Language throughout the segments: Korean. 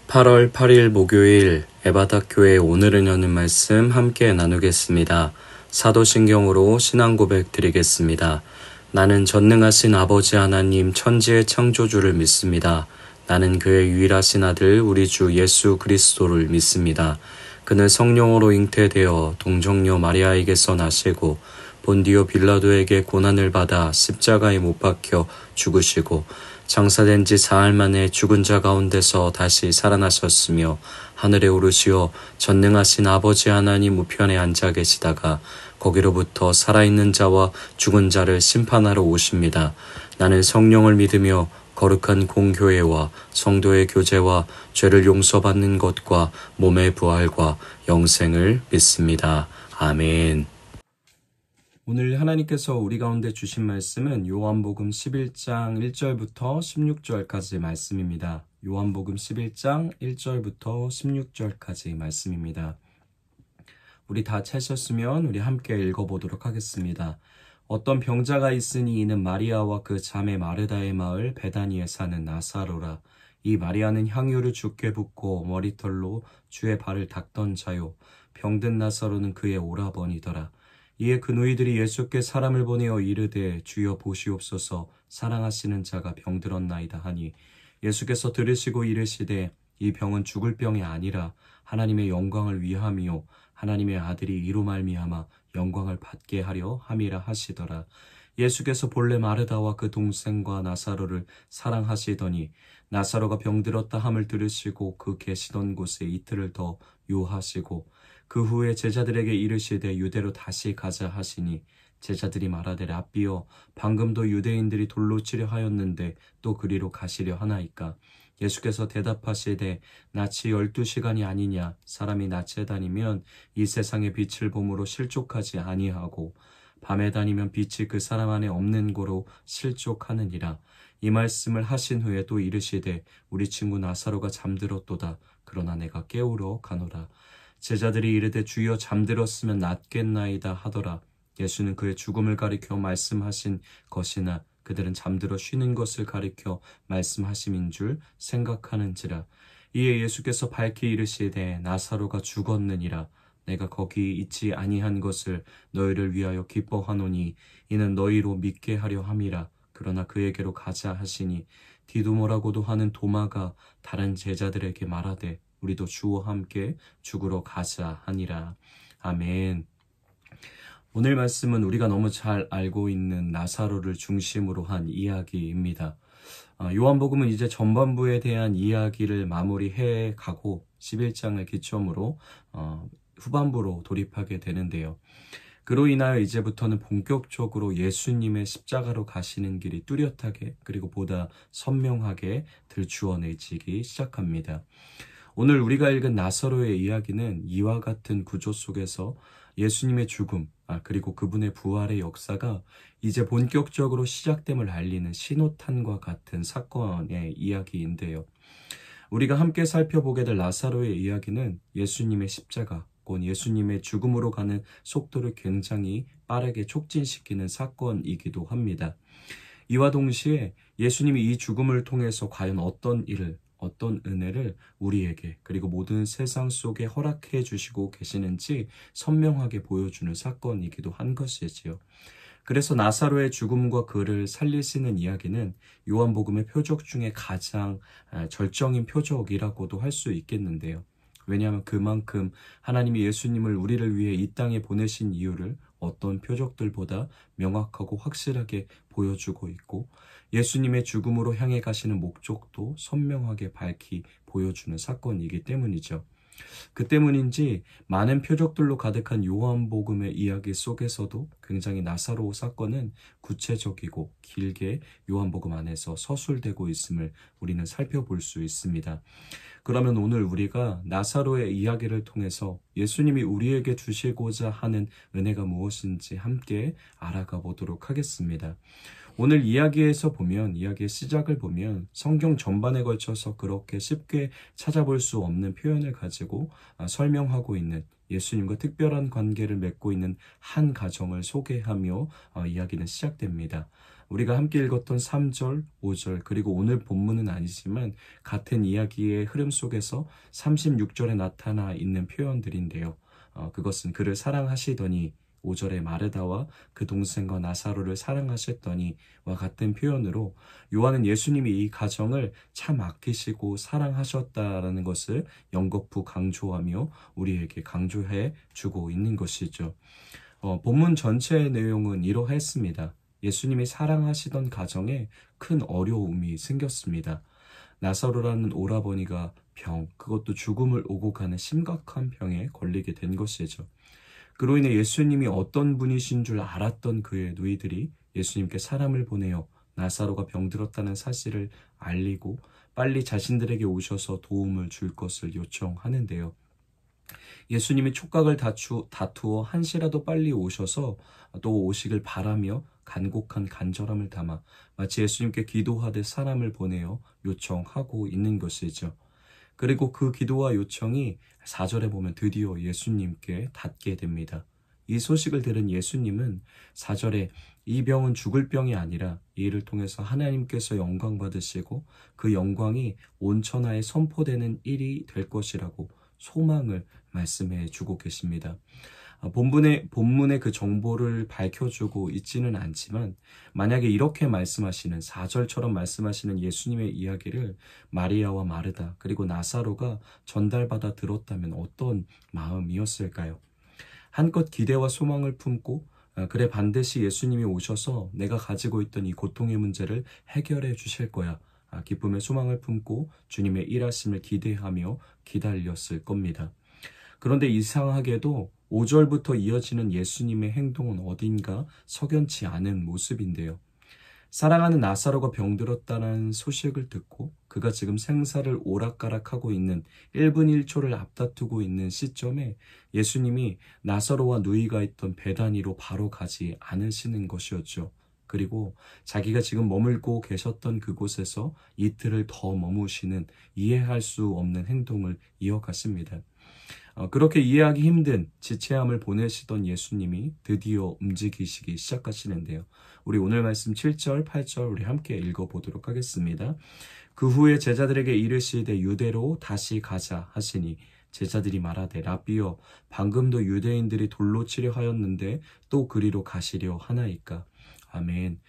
8월 8일 목요일 에바다교회 오늘은 여는 말씀 함께 나누겠습니다. 사도신경으로 신앙 고백 드리겠습니다. 나는 전능하신 아버지 하나님 천지의 창조주를 믿습니다. 나는 그의 유일하신 아들 우리 주 예수 그리스도를 믿습니다. 그는 성령으로 잉태되어 동정녀 마리아에게서 나시고 본디오 빌라도에게 고난을 받아 십자가에 못 박혀 죽으시고 장사된 지 사흘 만에 죽은 자 가운데서 다시 살아나셨으며 하늘에 오르시어 전능하신 아버지 하나님 우편에 앉아 계시다가 거기로부터 살아있는 자와 죽은 자를 심판하러 오십니다. 나는 성령을 믿으며 거룩한 공교회와 성도의 교제와 죄를 용서받는 것과 몸의 부활과 영생을 믿습니다. 아멘. 오늘 하나님께서 우리 가운데 주신 말씀은 요한복음 11장 1절부터 16절까지 말씀입니다. 요한복음 11장 1절부터 16절까지 말씀입니다. 우리 다 찾으셨으면 우리 함께 읽어보도록 하겠습니다. 어떤 병자가 있으니 이는 마리아와 그 자매 마르다의 마을 베다니에 사는 나사로라. 이 마리아는 향유를 주께 붓고 머리털로 주의 발을 닦던 자요. 병든 나사로는 그의 오라버니더라. 이에 그 누이들이 예수께 사람을 보내어 이르되 주여 보시옵소서 사랑하시는 자가 병들었나이다 하니 예수께서 들으시고 이르시되 이 병은 죽을 병이 아니라 하나님의 영광을 위함이요 하나님의 아들이 이로 말미암아 영광을 받게 하려 함이라 하시더라. 예수께서 본래 마르다와 그 동생과 나사로를 사랑하시더니 나사로가 병들었다 함을 들으시고 그 계시던 곳에 이틀을 더 유하시고 그 후에 제자들에게 이르시되 유대로 다시 가자 하시니 제자들이 말하되 랍비여 방금도 유대인들이 돌로 치려 하였는데 또 그리로 가시려 하나이까. 예수께서 대답하시되 낯이 12시간이 아니냐. 사람이 낮에 다니면 이 세상의 빛을 보므로 실족하지 아니하고 밤에 다니면 빛이 그 사람 안에 없는 고로 실족하느니라. 이 말씀을 하신 후에 또 이르시되 우리 친구 나사로가 잠들었도다. 그러나 내가 깨우러 가노라. 제자들이 이르되 주여 잠들었으면 낫겠나이다 하더라. 예수는 그의 죽음을 가리켜 말씀하신 것이나 그들은 잠들어 쉬는 것을 가리켜 말씀하심인 줄 생각하는지라. 이에 예수께서 밝히 이르시되 나사로가 죽었느니라. 내가 거기 있지 아니한 것을 너희를 위하여 기뻐하노니 이는 너희로 믿게 하려 함이라. 그러나 그에게로 가자 하시니 디두모라고도 하는 도마가 다른 제자들에게 말하되 우리도 주와 함께 죽으러 가자 하니라. 아멘. 오늘 말씀은 우리가 너무 잘 알고 있는 나사로를 중심으로 한 이야기입니다. 요한복음은 이제 전반부에 대한 이야기를 마무리해 가고 11장을 기점으로 후반부로 돌입하게 되는데요. 그로 인하여 이제부터는 본격적으로 예수님의 십자가로 가시는 길이 뚜렷하게 그리고 보다 선명하게 들추어내지기 시작합니다. 오늘 우리가 읽은 나사로의 이야기는 이와 같은 구조 속에서 예수님의 죽음, 그리고 그분의 부활의 역사가 이제 본격적으로 시작됨을 알리는 신호탄과 같은 사건의 이야기인데요. 우리가 함께 살펴보게 될 나사로의 이야기는 예수님의 십자가, 곧 예수님의 죽음으로 가는 속도를 굉장히 빠르게 촉진시키는 사건이기도 합니다. 이와 동시에 예수님이 이 죽음을 통해서 과연 어떤 일을 어떤 은혜를 우리에게 그리고 모든 세상 속에 허락해 주시고 계시는지 선명하게 보여주는 사건이기도 한 것이지요. 그래서 나사로의 죽음과 그를 살리시는 이야기는 요한복음의 표적 중에 가장 절정인 표적이라고도 할 수 있겠는데요. 왜냐하면 그만큼 하나님이 예수님을 우리를 위해 이 땅에 보내신 이유를 어떤 표적들보다 명확하고 확실하게 보여주고 있고 예수님의 죽음으로 향해 가시는 목적도 선명하게 밝히 보여주는 사건이기 때문이죠. 그 때문인지 많은 표적들로 가득한 요한복음의 이야기 속에서도 굉장히 나사로 사건은 구체적이고 길게 요한복음 안에서 서술되고 있음을 우리는 살펴볼 수 있습니다. 그러면 오늘 우리가 나사로의 이야기를 통해서 예수님이 우리에게 주시고자 하는 은혜가 무엇인지 함께 알아가 보도록 하겠습니다. 오늘 이야기의 시작을 보면 성경 전반에 걸쳐서 그렇게 쉽게 찾아볼 수 없는 표현을 가지고 설명하고 있는 예수님과 특별한 관계를 맺고 있는 한 가정을 소개하며 이야기는 시작됩니다. 우리가 함께 읽었던 3절, 5절, 그리고 오늘 본문은 아니지만 같은 이야기의 흐름 속에서 36절에 나타나 있는 표현들인데요. 그것은 그를 사랑하시더니 5절에 마르다와 그 동생과 나사로를 사랑하셨더니와 같은 표현으로 요한은 예수님이 이 가정을 참 아끼시고 사랑하셨다라는 것을 연거푸 강조하며 우리에게 강조해 주고 있는 것이죠. 본문 전체의 내용은 이러했습니다. 예수님이 사랑하시던 가정에 큰 어려움이 생겼습니다. 나사로라는 오라버니가 그것도 죽음을 오고 가는 심각한 병에 걸리게 된 것이죠. 그로 인해 예수님이 어떤 분이신 줄 알았던 그의 누이들이 예수님께 사람을 보내어 나사로가 병들었다는 사실을 알리고 빨리 자신들에게 오셔서 도움을 줄 것을 요청하는데요. 예수님이 촉각을 다투어 한시라도 빨리 오셔서 또 오시길 바라며 간곡한 간절함을 담아 마치 예수님께 기도하듯 사람을 보내어 요청하고 있는 것이죠. 그리고 그 기도와 요청이 4절에 보면 드디어 예수님께 닿게 됩니다. 이 소식을 들은 예수님은 4절에 이 병은 죽을 병이 아니라 이 일을 통해서 하나님께서 영광 받으시고 그 영광이 온 천하에 선포되는 일이 될 것이라고 소망을 말씀해 주고 계십니다. 본문의 그 정보를 밝혀주고 있지는 않지만 만약에 이렇게 말씀하시는 4절처럼 말씀하시는 예수님의 이야기를 마리아와 마르다 그리고 나사로가 전달받아 들었다면 어떤 마음이었을까요? 한껏 기대와 소망을 품고 그래 반드시 예수님이 오셔서 내가 가지고 있던 이 고통의 문제를 해결해 주실 거야. 기쁨의 소망을 품고 주님의 일하심을 기대하며 기다렸을 겁니다. 그런데 이상하게도 5절부터 이어지는 예수님의 행동은 어딘가 석연치 않은 모습인데요. 사랑하는 나사로가 병들었다는 소식을 듣고 그가 지금 생사를 오락가락하고 있는 1분 1초를 앞다투고 있는 시점에 예수님이 나사로와 누이가 있던 베다니로 바로 가지 않으시는 것이었죠. 그리고 자기가 지금 머물고 계셨던 그곳에서 이틀을 더 머무시는 이해할 수 없는 행동을 이어갔습니다. 그렇게 이해하기 힘든 지체함을 보내시던 예수님이 드디어 움직이시기 시작하시는데요. 우리 오늘 말씀 7절, 8절 우리 함께 읽어보도록 하겠습니다. 그 후에 제자들에게 이르시되 유대로 다시 가자 하시니 제자들이 말하되 라비여 방금도 유대인들이 돌로 치려 하였는데 또 그리로 가시려 하나이까. 아멘.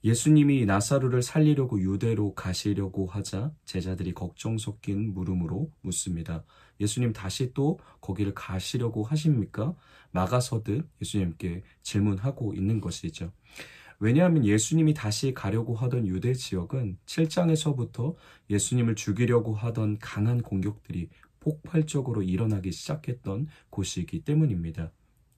예수님이 나사로를 살리려고 유대로 가시려고 하자 제자들이 걱정 섞인 물음으로 묻습니다. 예수님 다시 또 거기를 가시려고 하십니까? 막아서듯 예수님께 질문하고 있는 것이죠. 왜냐하면 예수님이 다시 가려고 하던 유대 지역은 7장에서부터 예수님을 죽이려고 하던 강한 공격들이 폭발적으로 일어나기 시작했던 곳이기 때문입니다.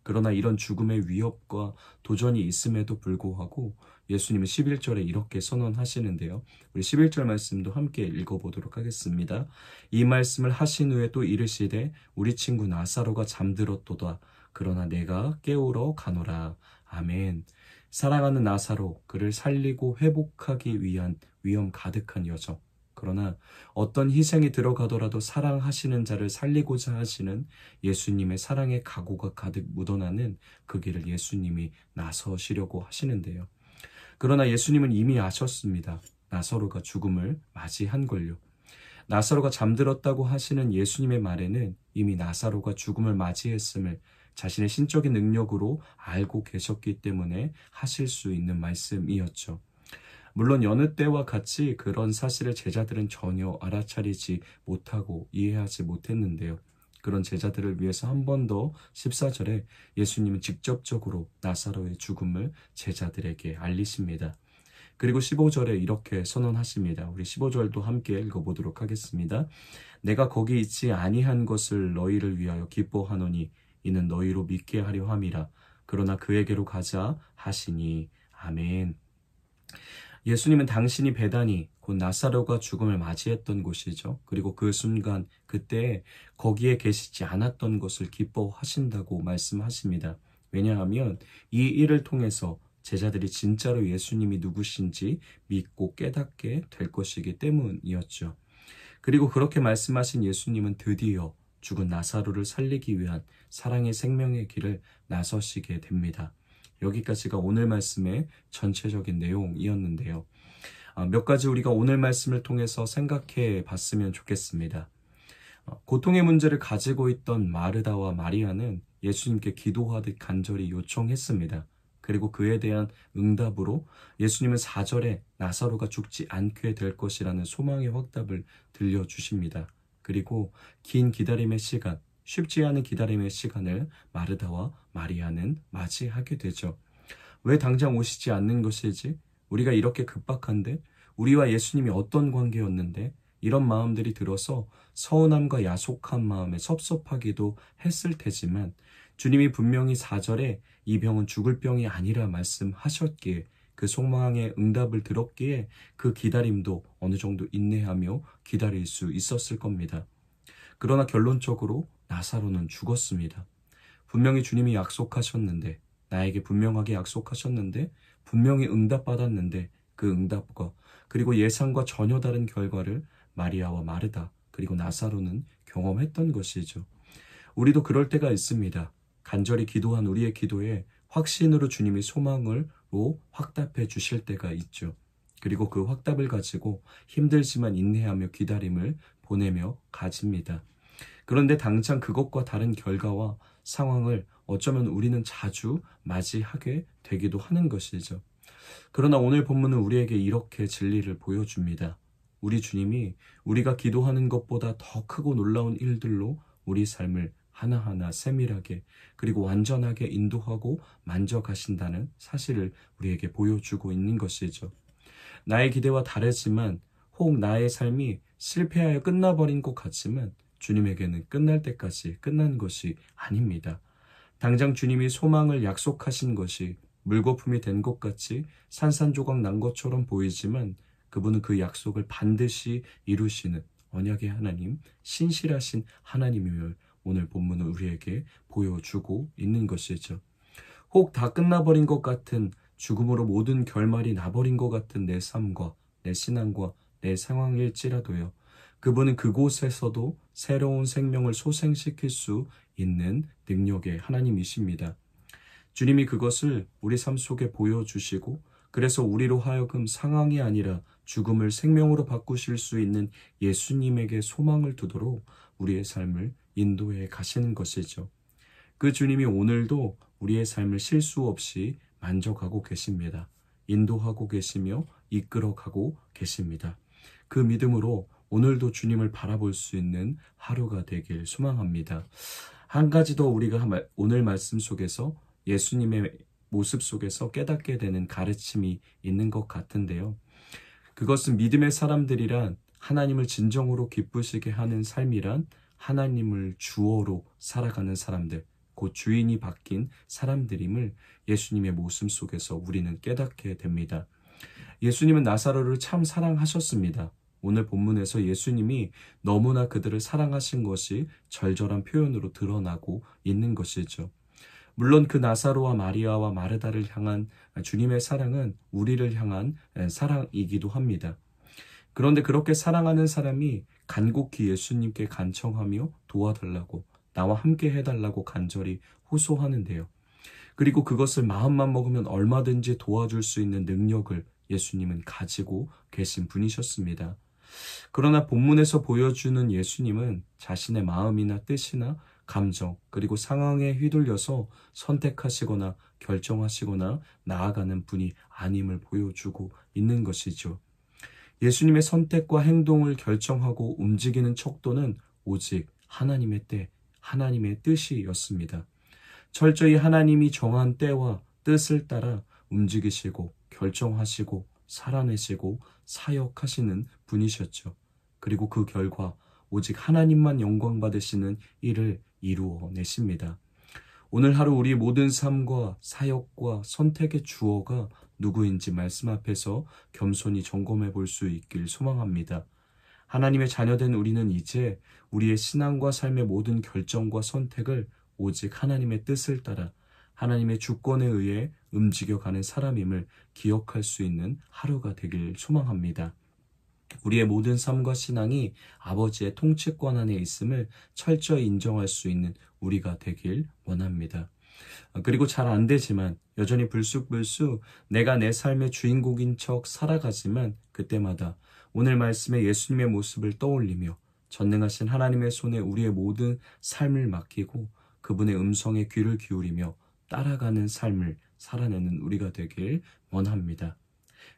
그러나 이런 죽음의 위협과 도전이 있음에도 불구하고 예수님은 11절에 이렇게 선언하시는데요. 우리 11절 말씀도 함께 읽어보도록 하겠습니다. 이 말씀을 하신 후에 또 이르시되 우리 친구 나사로가 잠들었도다. 그러나 내가 깨우러 가노라. 아멘. 사랑하는 나사로, 그를 살리고 회복하기 위한 위험 가득한 여정. 그러나 어떤 희생이 들어가더라도 사랑하시는 자를 살리고자 하시는 예수님의 사랑의 각오가 가득 묻어나는 그 길을 예수님이 나서시려고 하시는데요. 그러나 예수님은 이미 아셨습니다. 나사로가 죽음을 맞이한 걸요. 나사로가 잠들었다고 하시는 예수님의 말에는 이미 나사로가 죽음을 맞이했음을 자신의 신적인 능력으로 알고 계셨기 때문에 하실 수 있는 말씀이었죠. 물론 여느 때와 같이 그런 사실을 제자들은 전혀 알아차리지 못하고 이해하지 못했는데요. 그런 제자들을 위해서 한 번 더 14절에 예수님은 직접적으로 나사로의 죽음을 제자들에게 알리십니다. 그리고 15절에 이렇게 선언하십니다. 우리 15절도 함께 읽어보도록 하겠습니다. 내가 거기 있지 아니한 것을 너희를 위하여 기뻐하노니 이는 너희로 믿게 하려 함이라. 그러나 그에게로 가자 하시니. 아멘. 예수님은 당신이 베다니 곧 나사로가 죽음을 맞이했던 곳이죠. 그리고 그 순간 그때 거기에 계시지 않았던 것을 기뻐하신다고 말씀하십니다. 왜냐하면 이 일을 통해서 제자들이 진짜로 예수님이 누구신지 믿고 깨닫게 될 것이기 때문이었죠. 그리고 그렇게 말씀하신 예수님은 드디어 죽은 나사로를 살리기 위한 사랑의 생명의 길을 나서시게 됩니다. 여기까지가 오늘 말씀의 전체적인 내용이었는데요. 몇 가지 우리가 오늘 말씀을 통해서 생각해 봤으면 좋겠습니다. 고통의 문제를 가지고 있던 마르다와 마리아는 예수님께 기도하듯 간절히 요청했습니다. 그리고 그에 대한 응답으로 예수님은 4절에 나사로가 죽지 않게 될 것이라는 소망의 확답을 들려주십니다. 그리고 긴 기다림의 시간, 쉽지 않은 기다림의 시간을 마르다와 마리아는 맞이하게 되죠. 왜 당장 오시지 않는 것이지? 우리가 이렇게 급박한데? 우리와 예수님이 어떤 관계였는데? 이런 마음들이 들어서 서운함과 야속한 마음에 섭섭하기도 했을 테지만 주님이 분명히 4절에 이 병은 죽을 병이 아니라 말씀하셨기에 그 소망의 응답을 들었기에 그 기다림도 어느 정도 인내하며 기다릴 수 있었을 겁니다. 그러나 결론적으로 나사로는 죽었습니다. 분명히 주님이 약속하셨는데, 나에게 분명하게 약속하셨는데, 분명히 응답받았는데 그 응답과 그리고 예상과 전혀 다른 결과를 마리아와 마르다 그리고 나사로는 경험했던 것이죠. 우리도 그럴 때가 있습니다. 간절히 기도한 우리의 기도에 확신으로 주님이 소망으로 확답해 주실 때가 있죠. 그리고 그 확답을 가지고 힘들지만 인내하며 기다림을 보내며 가집니다. 그런데 당장 그것과 다른 결과와 상황을 어쩌면 우리는 자주 맞이하게 되기도 하는 것이죠. 그러나 오늘 본문은 우리에게 이렇게 진리를 보여줍니다. 우리 주님이 우리가 기도하는 것보다 더 크고 놀라운 일들로 우리 삶을 하나하나 세밀하게 그리고 완전하게 인도하고 만져가신다는 사실을 우리에게 보여주고 있는 것이죠. 나의 기대와 다르지만 혹 나의 삶이 실패하여 끝나버린 것 같지만 주님에게는 끝날 때까지 끝난 것이 아닙니다. 당장 주님이 소망을 약속하신 것이 물거품이 된 것 같이 산산조각 난 것처럼 보이지만 그분은 그 약속을 반드시 이루시는 언약의 하나님, 신실하신 하나님임을 오늘 본문은 우리에게 보여주고 있는 것이죠. 혹 다 끝나버린 것 같은 죽음으로 모든 결말이 나버린 것 같은 내 삶과 내 신앙과 내 상황일지라도요. 그분은 그곳에서도 새로운 생명을 소생시킬 수 있는 능력의 하나님이십니다. 주님이 그것을 우리 삶 속에 보여주시고 그래서 우리로 하여금 상황이 아니라 죽음을 생명으로 바꾸실 수 있는 예수님에게 소망을 두도록 우리의 삶을 인도해 가시는 것이죠. 그 주님이 오늘도 우리의 삶을 실수 없이 만져가고 계십니다. 인도하고 계시며 이끌어가고 계십니다. 그 믿음으로 오늘도 주님을 바라볼 수 있는 하루가 되길 소망합니다. 한 가지 더 우리가 오늘 말씀 속에서 예수님의 모습 속에서 깨닫게 되는 가르침이 있는 것 같은데요. 그것은 믿음의 사람들이란 하나님을 진정으로 기쁘시게 하는 삶이란 하나님을 주어로 살아가는 사람들, 곧 주인이 바뀐 사람들임을 예수님의 모습 속에서 우리는 깨닫게 됩니다. 예수님은 나사로를 참 사랑하셨습니다. 오늘 본문에서 예수님이 너무나 그들을 사랑하신 것이 절절한 표현으로 드러나고 있는 것이죠. 물론 그 나사로와 마리아와 마르다를 향한 주님의 사랑은 우리를 향한 사랑이기도 합니다. 그런데 그렇게 사랑하는 사람이 간곡히 예수님께 간청하며 도와달라고, 나와 함께 해달라고 간절히 호소하는데요. 그리고 그것을 마음만 먹으면 얼마든지 도와줄 수 있는 능력을 예수님은 가지고 계신 분이셨습니다. 그러나 본문에서 보여주는 예수님은 자신의 마음이나 뜻이나 감정 그리고 상황에 휘둘려서 선택하시거나 결정하시거나 나아가는 분이 아님을 보여주고 있는 것이죠. 예수님의 선택과 행동을 결정하고 움직이는 척도는 오직 하나님의 때, 하나님의 뜻이었습니다. 철저히 하나님이 정한 때와 뜻을 따라 움직이시고 결정하시고 살아내시고 사역하시는 분이셨죠. 그리고 그 결과 오직 하나님만 영광 받으시는 일을 이루어내십니다. 오늘 하루 우리 모든 삶과 사역과 선택의 주어가 누구인지 말씀 앞에서 겸손히 점검해 볼 수 있길 소망합니다. 하나님의 자녀된 우리는 이제 우리의 신앙과 삶의 모든 결정과 선택을 오직 하나님의 뜻을 따라 하나님의 주권에 의해 움직여가는 사람임을 기억할 수 있는 하루가 되길 소망합니다. 우리의 모든 삶과 신앙이 아버지의 통치권 안에 있음을 철저히 인정할 수 있는 우리가 되길 원합니다. 그리고 잘 안 되지만 여전히 불쑥불쑥 내가 내 삶의 주인공인 척 살아가지만 그때마다 오늘 말씀의 예수님의 모습을 떠올리며 전능하신 하나님의 손에 우리의 모든 삶을 맡기고 그분의 음성에 귀를 기울이며 따라가는 삶을 살아내는 우리가 되길 원합니다.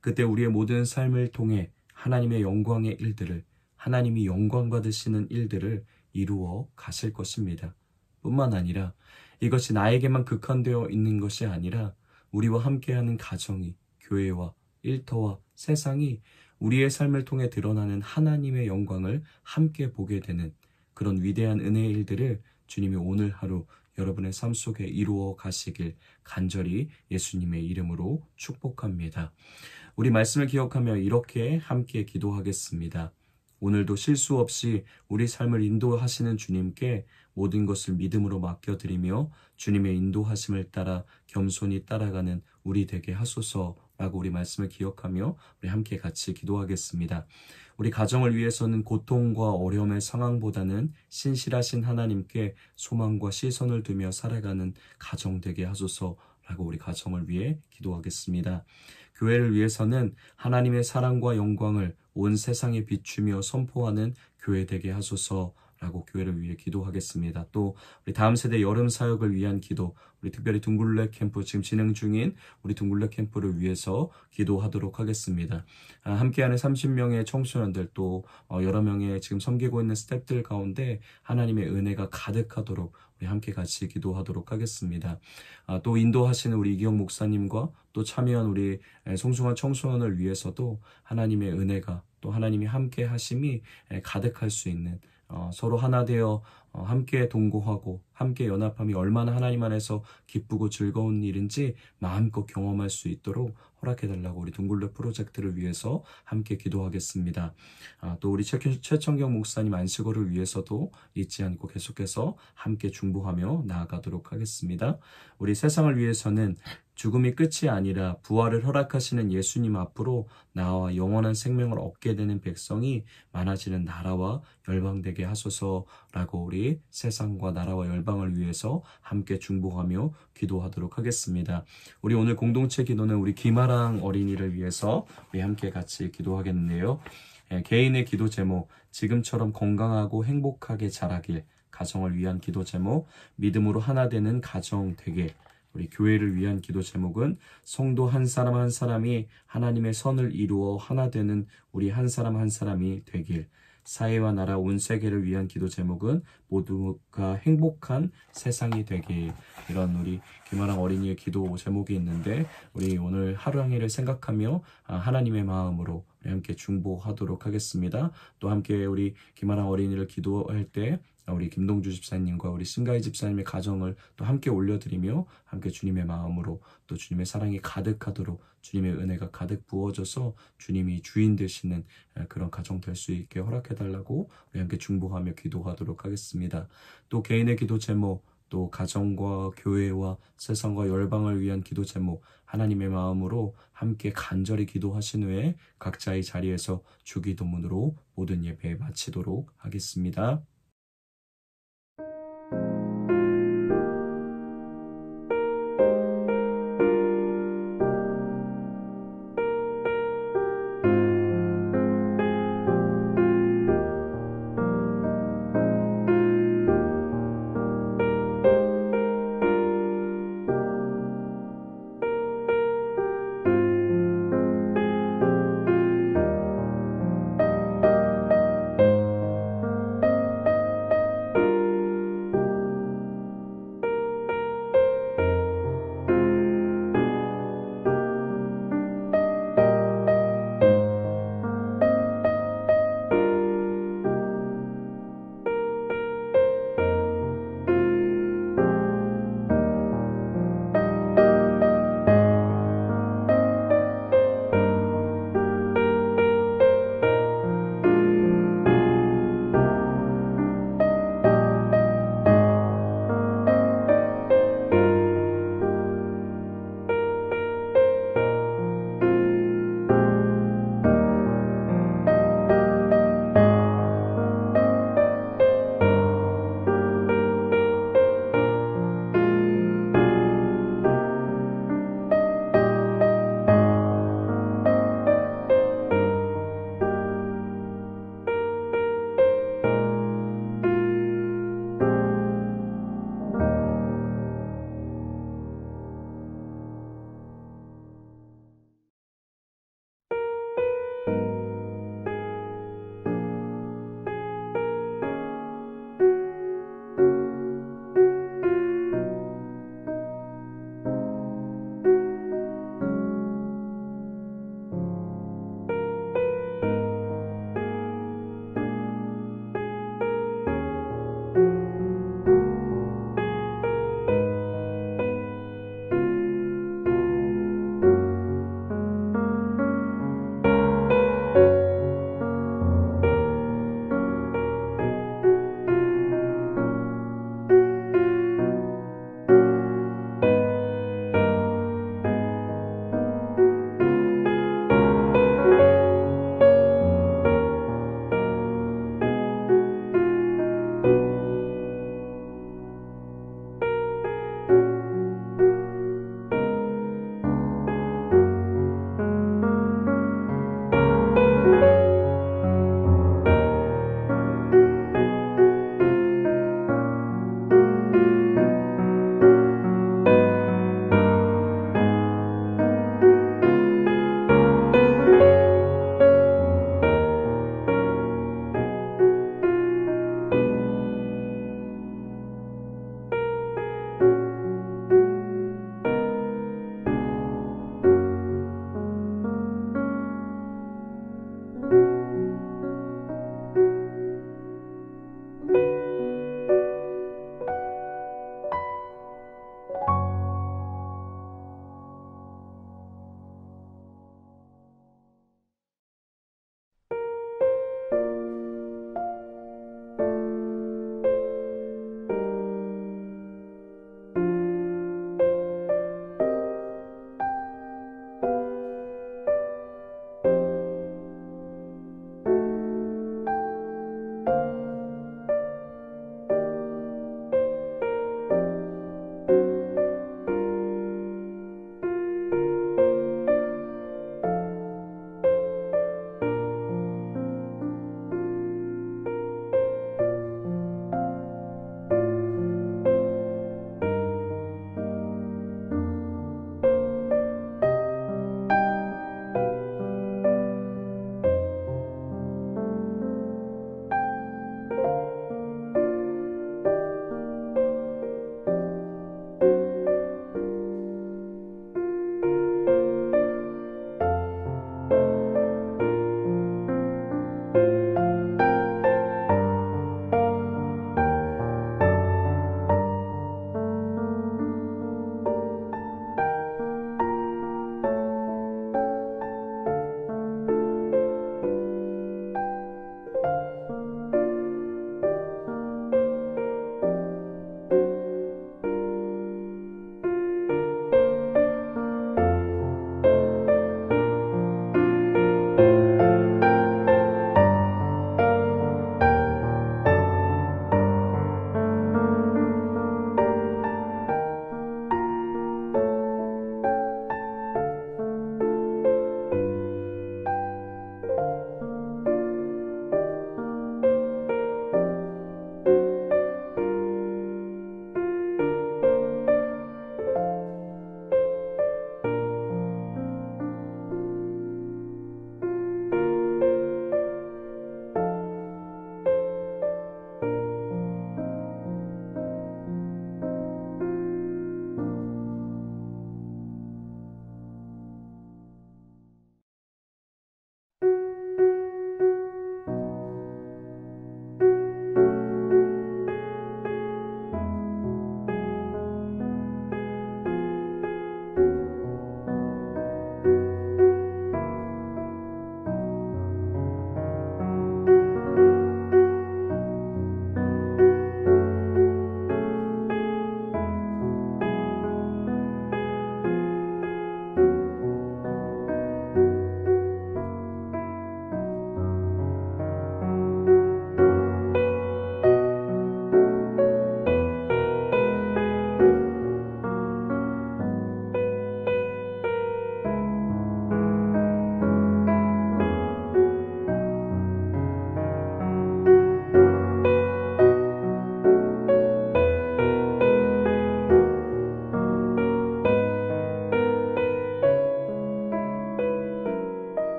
그때 우리의 모든 삶을 통해 하나님의 영광의 일들을, 하나님이 영광 받으시는 일들을 이루어 가실 것입니다. 뿐만 아니라 이것이 나에게만 국한되어 있는 것이 아니라 우리와 함께하는 가정이, 교회와 일터와 세상이 우리의 삶을 통해 드러나는 하나님의 영광을 함께 보게 되는 그런 위대한 은혜의 일들을 주님이 오늘 하루 여러분의 삶 속에 이루어 가시길 간절히 예수님의 이름으로 축복합니다. 우리 말씀을 기억하며 이렇게 함께 기도하겠습니다. 오늘도 실수 없이 우리 삶을 인도하시는 주님께 모든 것을 믿음으로 맡겨드리며 주님의 인도하심을 따라 겸손히 따라가는 우리 되게 하소서라고 우리 말씀을 기억하며 우리 함께 같이 기도하겠습니다. 우리 가정을 위해서는 고통과 어려움의 상황보다는 신실하신 하나님께 소망과 시선을 두며 살아가는 가정 되게 하소서라고 우리 가정을 위해 기도하겠습니다. 교회를 위해서는 하나님의 사랑과 영광을 온 세상에 비추며 선포하는 교회 되게 하소서라고 교회를 위해 기도하겠습니다. 또 우리 다음 세대 여름 사역을 위한 기도, 우리 특별히 둥글레 캠프 지금 진행 중인 우리 둥글레 캠프를 위해서 기도하도록 하겠습니다. 함께하는 30명의 청소년들 또 여러 명의 지금 섬기고 있는 스태프들 가운데 하나님의 은혜가 가득하도록 우리 함께 같이 기도하도록 하겠습니다. 또 인도하시는 우리 이기영 목사님과 또 참여한 우리 송승환 청소년을 위해서도 하나님의 은혜가 또 하나님이 함께 하심이 가득할 수 있는 서로 하나 되어 함께 동거하고 함께 연합함이 얼마나 하나님 안에서 기쁘고 즐거운 일인지 마음껏 경험할 수 있도록 허락해달라고 우리 둥글레 프로젝트를 위해서 함께 기도하겠습니다. 또 우리 최청경 목사님 안식월을 위해서도 잊지 않고 계속해서 함께 중보하며 나아가도록 하겠습니다. 우리 세상을 위해서는 죽음이 끝이 아니라 부활을 허락하시는 예수님 앞으로 나와 영원한 생명을 얻게 되는 백성이 많아지는 나라와 열방되게 하소서라고 우리 세상과 나라와 열방을 위해서 함께 중보하며 기도하도록 하겠습니다. 우리 오늘 공동체 기도는 우리 김아랑 어린이를 위해서 우리 함께 같이 기도하겠는데요. 개인의 기도 제목, 지금처럼 건강하고 행복하게 자라길, 가정을 위한 기도 제목, 믿음으로 하나 되는 가정 되게, 우리 교회를 위한 기도 제목은 성도 한 사람 한 사람이 하나님의 선을 이루어 하나 되는 우리 한 사람 한 사람이 되길, 사회와 나라 온 세계를 위한 기도 제목은 모두가 행복한 세상이 되길. 이런 우리 김아랑 어린이의 기도 제목이 있는데 우리 오늘 하루 한 일을 생각하며 하나님의 마음으로 함께 중보하도록 하겠습니다. 또 함께 우리 김아랑 어린이를 기도할 때 우리 김동주 집사님과 우리 신가희 집사님의 가정을 또 함께 올려드리며 함께 주님의 마음으로 또 주님의 사랑이 가득하도록 주님의 은혜가 가득 부어져서 주님이 주인 되시는 그런 가정 될 수 있게 허락해달라고 우리 함께 중보하며 기도하도록 하겠습니다. 또 개인의 기도 제목, 또 가정과 교회와 세상과 열방을 위한 기도 제목 하나님의 마음으로 함께 간절히 기도하신 후에 각자의 자리에서 주기도문으로 모든 예배 마치도록 하겠습니다.